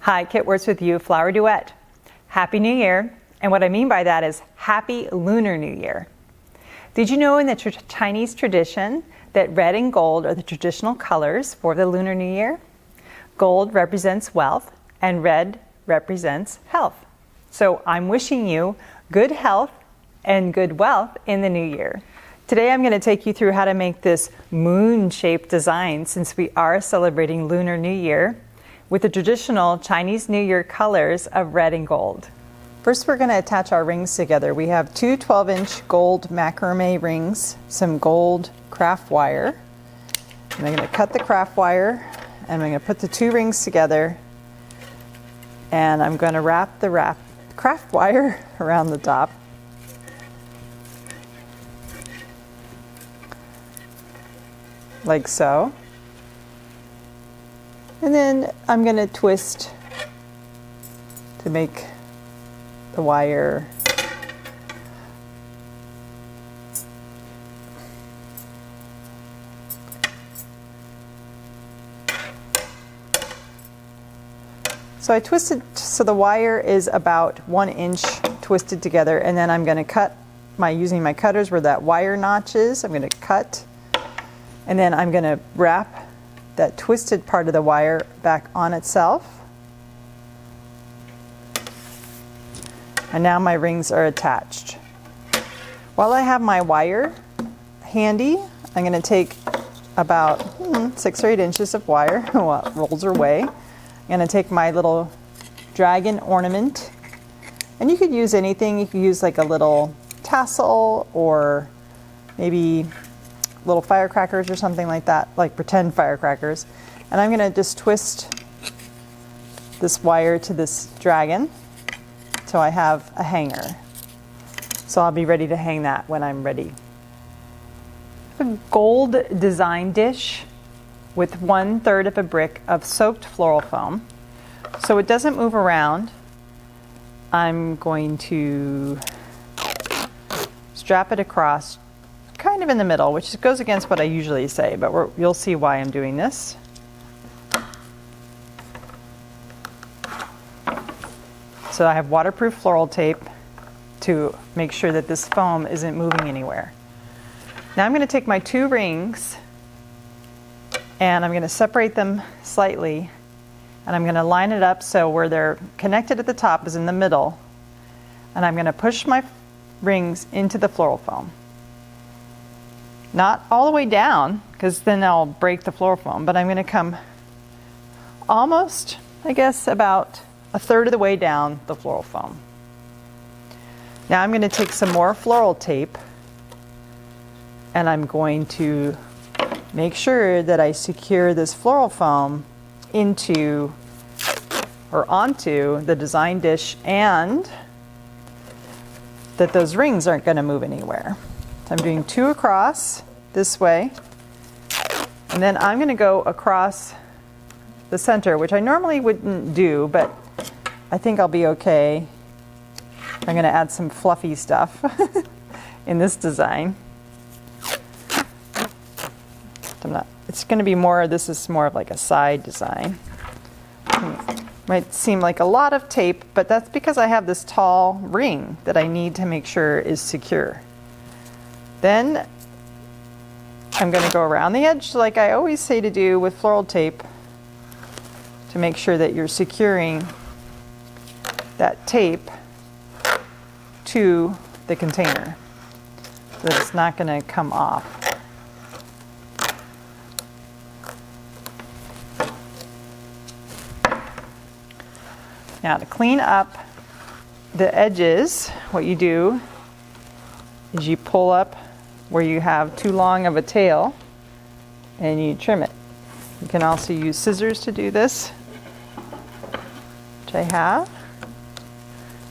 Hi, Kit Works with you, Flower Duet. Happy New Year. And what I mean by that is Happy Lunar New Year. Did you know in the Chinese tradition that red and gold are the traditional colors for the Lunar New Year? Gold represents wealth and red represents health. So I'm wishing you good health and good wealth in the new year. Today I'm going to take you through how to make this moon-shaped design since we are celebrating Lunar New Year with the traditional Chinese New Year colors of red and gold. First we're going to attach our rings together. We have two 12-inch gold macrame rings, some gold craft wire. And I'm going to cut the craft wire and I'm going to put the two rings together and I'm going to wrap the craft wire around the top. Like so. And then I'm going to twist to make the wire so I twisted so the wire is about 1 inch twisted together, and then I'm going to cut using my cutters where that wire notch is. I'm going to cut, and then I'm going to wrap that twisted part of the wire back on itself. And now my rings are attached. While I have my wire handy, I'm going to take about 6 or 8 inches of wire while it rolls away. I'm going to take my little dragon ornament, and you could use anything. You could use like a little tassel or maybe little firecrackers or something like that, like pretend firecrackers. And I'm going to just twist this wire to this dragon so I have a hanger. So I'll be ready to hang that when I'm ready. A gold design dish with 1/3 of a brick of soaked floral foam. So it doesn't move around. I'm going to strap it across kind of in the middle, which goes against what I usually say, but you'll see why I'm doing this. So I have waterproof floral tape to make sure that this foam isn't moving anywhere. Now I'm going to take my two rings and I'm going to separate them slightly, and I'm going to line it up so where they're connected at the top is in the middle, and I'm going to push my rings into the floral foam. Not all the way down, because then I'll break the floral foam, but I'm going to come almost, I guess, about 1/3 of the way down the floral foam. Now I'm going to take some more floral tape and I'm going to make sure that I secure this floral foam into or onto the design dish and that those rings aren't going to move anywhere. So I'm doing 2 across this way, and then I'm going to go across the center, which I normally wouldn't do, but I think I'll be okay. I'm going to add some fluffy stuff in this design. It's going to be more, this is more of like a side design. Might seem like a lot of tape, but that's because I have this tall ring that I need to make sure is secure. Then I'm going to go around the edge like I always say to do with floral tape to make sure that you're securing that tape to the container so that it's not going to come off. Now to clean up the edges, what you do is you pull up where you have too long of a tail and you trim it. You can also use scissors to do this, which I have,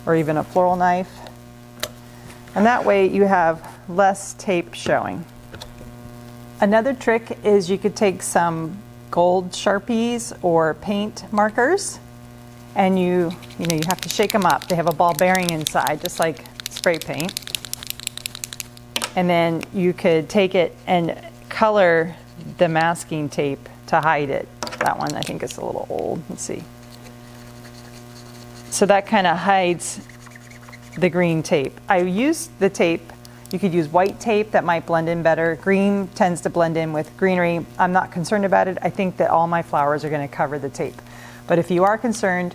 or even a floral knife. And that way you have less tape showing. Another trick is you could take some gold Sharpies or paint markers, and you have to shake them up. They have a ball bearing inside, just like spray paint. And then you could take it and color the masking tape to hide it. That one I think is a little old. Let's see. So that kind of hides the green tape. I used the tape. You could use white tape that might blend in better. Green tends to blend in with greenery. I'm not concerned about it. I think that all my flowers are going to cover the tape. But if you are concerned,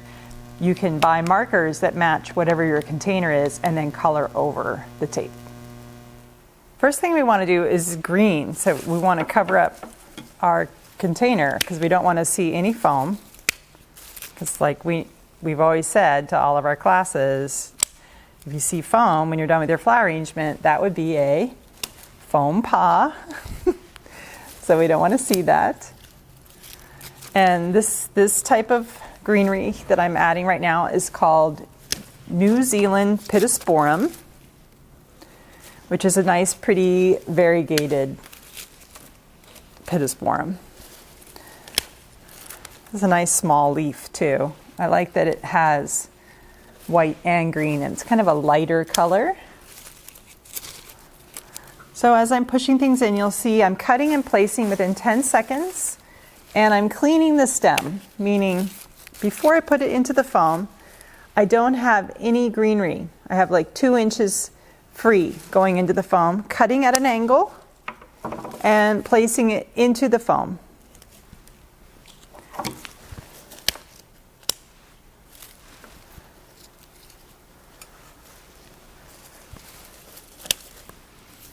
you can buy markers that match whatever your container is and then color over the tape. First thing we want to do is green. So we want to cover up our container because we don't want to see any foam. Because like we've always said to all of our classes, if you see foam when you're done with your flower arrangement, that would be a foam pas. So we don't want to see that. And this type of greenery that I'm adding right now is called New Zealand Pittosporum, which is a nice, pretty, variegated pittosporum. It's a nice small leaf too. I like that it has white and green, and it's kind of a lighter color. So as I'm pushing things in, you'll see I'm cutting and placing within 10 seconds, and I'm cleaning the stem, meaning before I put it into the foam, I don't have any greenery. I have like 2 inches free going into the foam, cutting at an angle and placing it into the foam.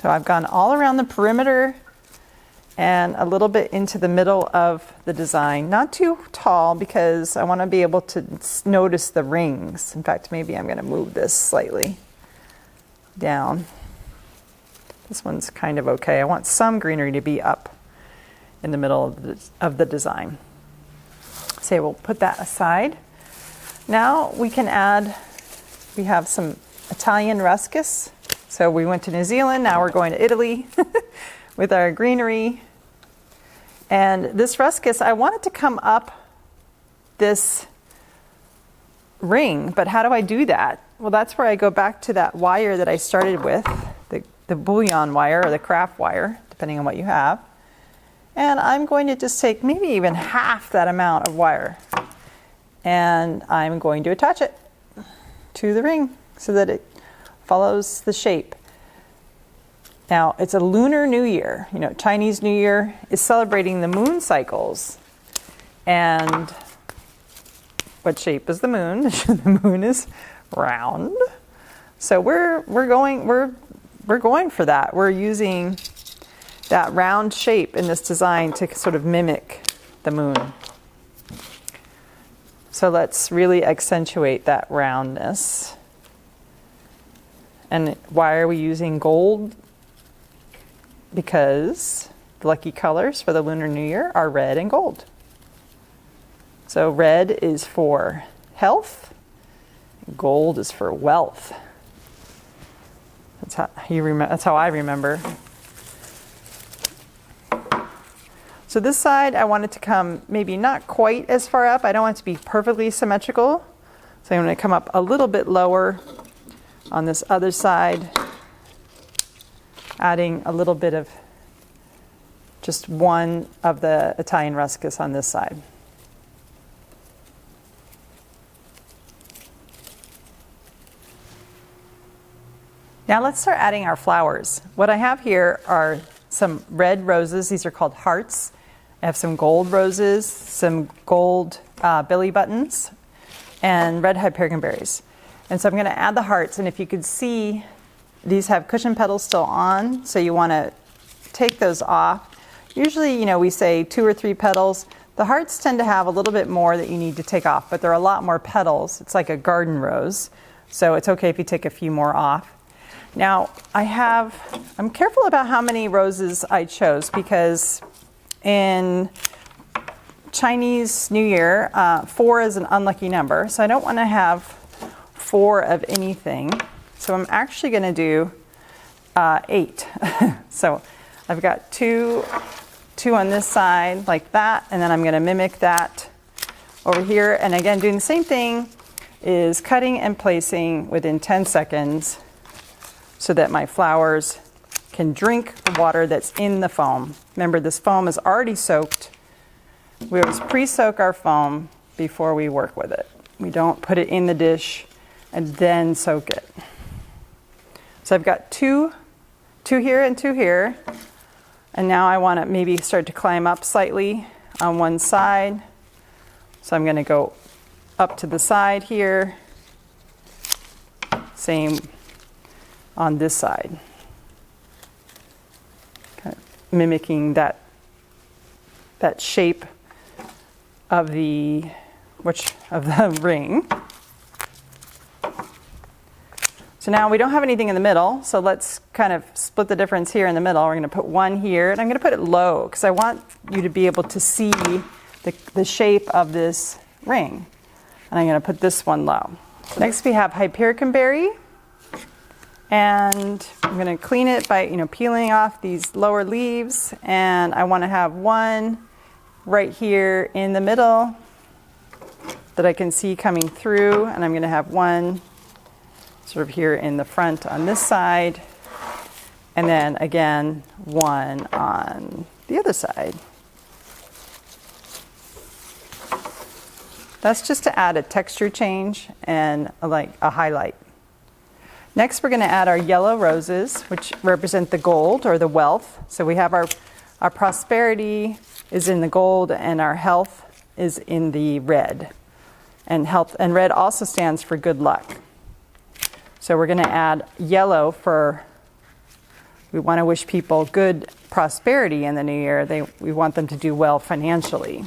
So I've gone all around the perimeter and a little bit into the middle of the design. Not too tall because I want to be able to notice the rings. In fact, maybe I'm going to move this slightly down. This one's kind of okay. I want some greenery to be up in the middle of the design. So we'll put that aside. Now we can add, we have some Italian ruscus. So we went to New Zealand, now we're going to Italy with our greenery. And this ruscus, I want it to come up this ring, but how do I do that? Well, that's where I go back to that wire that I started with, the bullion wire or the craft wire, depending on what you have. And I'm going to just take maybe even half that amount of wire, and I'm going to attach it to the ring so that it follows the shape. Now, it's a Lunar New Year. You know, Chinese New Year is celebrating the moon cycles. And what shape is the moon? The moon is round. So we're going for that. We're using that round shape in this design to sort of mimic the moon. So let's really accentuate that roundness. And why are we using gold? Because the lucky colors for the Lunar New Year are red and gold. So red is for health, gold is for wealth. That's how I remember. So this side, I want it to come maybe not quite as far up. I don't want it to be perfectly symmetrical. So I'm going to come up a little bit lower on this other side, adding a little bit of just one of the Italian ruscus on this side. Now let's start adding our flowers. What I have here are some red roses. These are called hearts. I have some gold roses, some gold billy buttons, and red hyperion berries. And so I'm going to add the hearts, and if you could see, these have cushion petals still on, so you want to take those off. Usually, you know, we say 2 or 3 petals. The hearts tend to have a little bit more that you need to take off, but there are a lot more petals. It's like a garden rose, so it's okay if you take a few more off. Now, I'm careful about how many roses I chose because in Chinese New Year, 4 is an unlucky number, so I don't want to have 4 of anything. So I'm actually going to do 8. So I've got two on this side like that, and then I'm going to mimic that over here. And again, doing the same thing is cutting and placing within 10 seconds so that my flowers can drink the water that's in the foam. Remember, this foam is already soaked. We always pre-soak our foam before we work with it. we don't put it in the dish and then soak it. So I've got two here and two here. And now I want to maybe start to climb up slightly on one side. So I'm going to go up to the side here. Same on this side. Kind of mimicking that shape of the ring. So now we don't have anything in the middle, so let's kind of split the difference here in the middle. We're going to put one here, and I'm going to put it low because I want you to be able to see the shape of this ring. And I'm going to put this one low. Next we have Hypericum berry, and I'm going to clean it by peeling off these lower leaves, and I want to have one right here in the middle that I can see coming through, and I'm going to have one sort of here in the front on this side, and then again one on the other side. That's just to add a texture change and like a highlight. Next we're going to add our yellow roses, which represent the gold or the wealth. So we have our prosperity is in the gold and our health is in the red. And red also stands for good luck. So we're going to add yellow we want to wish people good prosperity in the new year. We want them to do well financially.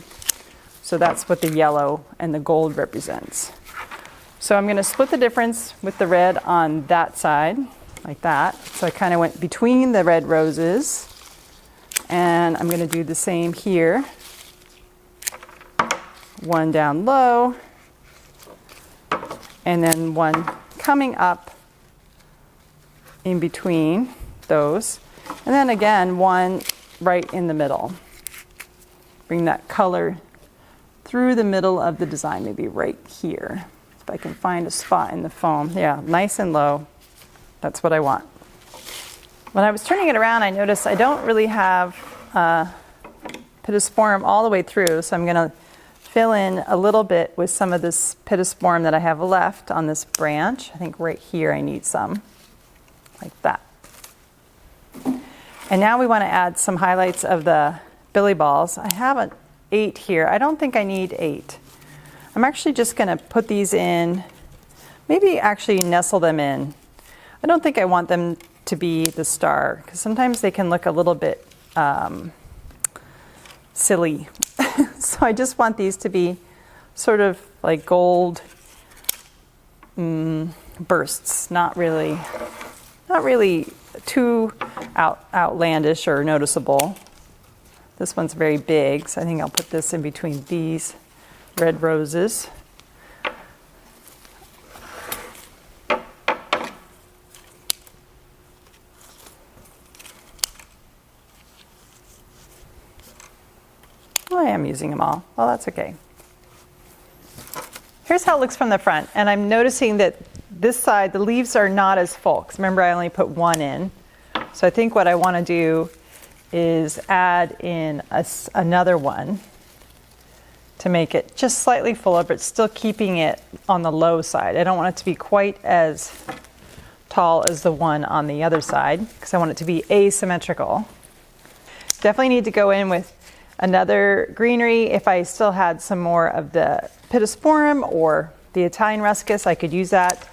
So that's what the yellow and the gold represents. So I'm going to split the difference with the red on that side, like that. So I kind of went between the red roses. And I'm going to do the same here. One down low. And then one coming up in between those. And then again, one right in the middle. Bring that color through the middle of the design, maybe right here. If I can find a spot in the foam. Yeah, nice and low. That's what I want. When I was turning it around, I noticed I don't really have pittosporum all the way through, so I'm going to fill in a little bit with some of this pittosporum that I have left on this branch. I think right here I need some, like that. And now we want to add some highlights of the billy balls. I have an 8 here. I don't think I need 8. I'm actually just going to put these in, maybe actually nestle them in. I don't think I want them to be the star, because sometimes they can look a little bit silly. So I just want these to be sort of like gold bursts, not really too outlandish or noticeable. This one's very big, so I think I'll put this in between these red roses. I am using them all. Well, that's okay. Here's how it looks from the front, and I'm noticing that this side, the leaves are not as full, because remember I only put one in. So I think what I want to do is add in another one to make it just slightly fuller, but still keeping it on the low side. I don't want it to be quite as tall as the one on the other side, because I want it to be asymmetrical. Definitely need to go in with another greenery. If I still had some more of the pittosporum or the Italian ruscus, I could use that.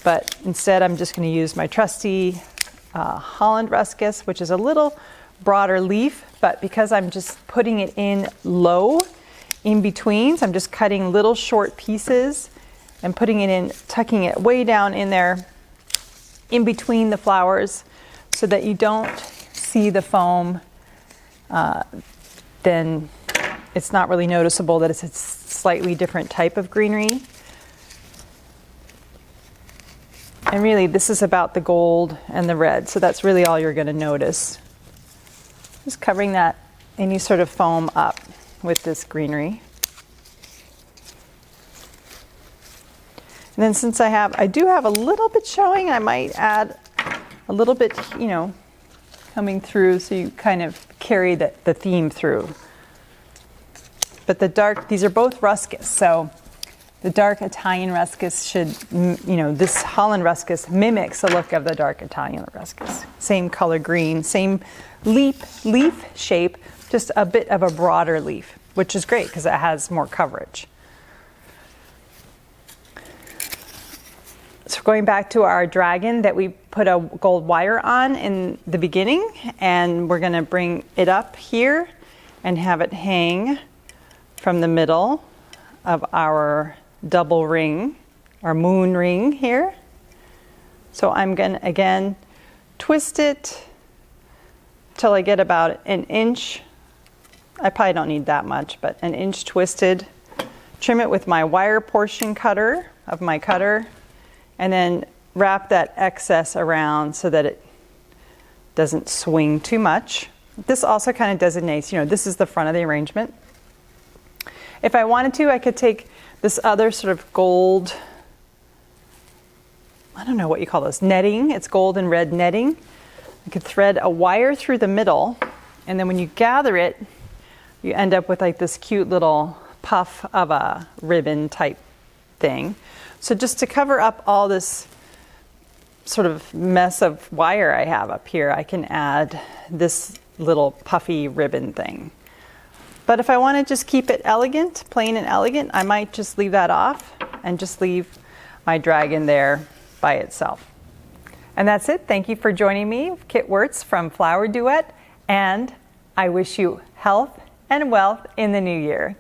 But instead, I'm just going to use my trusty Holland ruscus, which is a little broader leaf. But because I'm just putting it in low in between, so I'm just cutting little short pieces and putting it in, tucking it way down in there in between the flowers so that you don't see the foam. Then it's not really noticeable that it's a slightly different type of greenery. And really, this is about the gold and the red, so that's really all you're going to notice. Just covering that, any sort of foam up with this greenery. And then since I do have a little bit showing, I might add a little bit, coming through, so you kind of carry the theme through. But the dark, these are both ruscus, so The dark Italian ruscus should, this Holland ruscus mimics the look of the dark Italian ruscus. Same color green, same leaf shape, just a bit of a broader leaf, which is great because it has more coverage. So going back to our dragon that we put a gold wire on in the beginning, and we're going to bring it up here and have it hang from the middle of our double ring, our moon ring here. So I'm going to again twist it till I get about an inch. I probably don't need that much, but an inch twisted. Trim it with my wire portion cutter of my cutter, and then wrap that excess around so that it doesn't swing too much. This also kind of designates, this is the front of the arrangement. If I wanted to, I could take this other sort of gold, I don't know what you call this, netting. It's gold and red netting. I could thread a wire through the middle, and then when you gather it, you end up with like this cute little puff of a ribbon type thing. So just to cover up all this sort of mess of wire I have up here, I can add this little puffy ribbon thing. But if I want to just keep it elegant, plain and elegant, I might just leave that off and just leave my dragon there by itself. And that's it. Thank you for joining me, Kit Wirtz from Flower Duet, and I wish you health and wealth in the new year.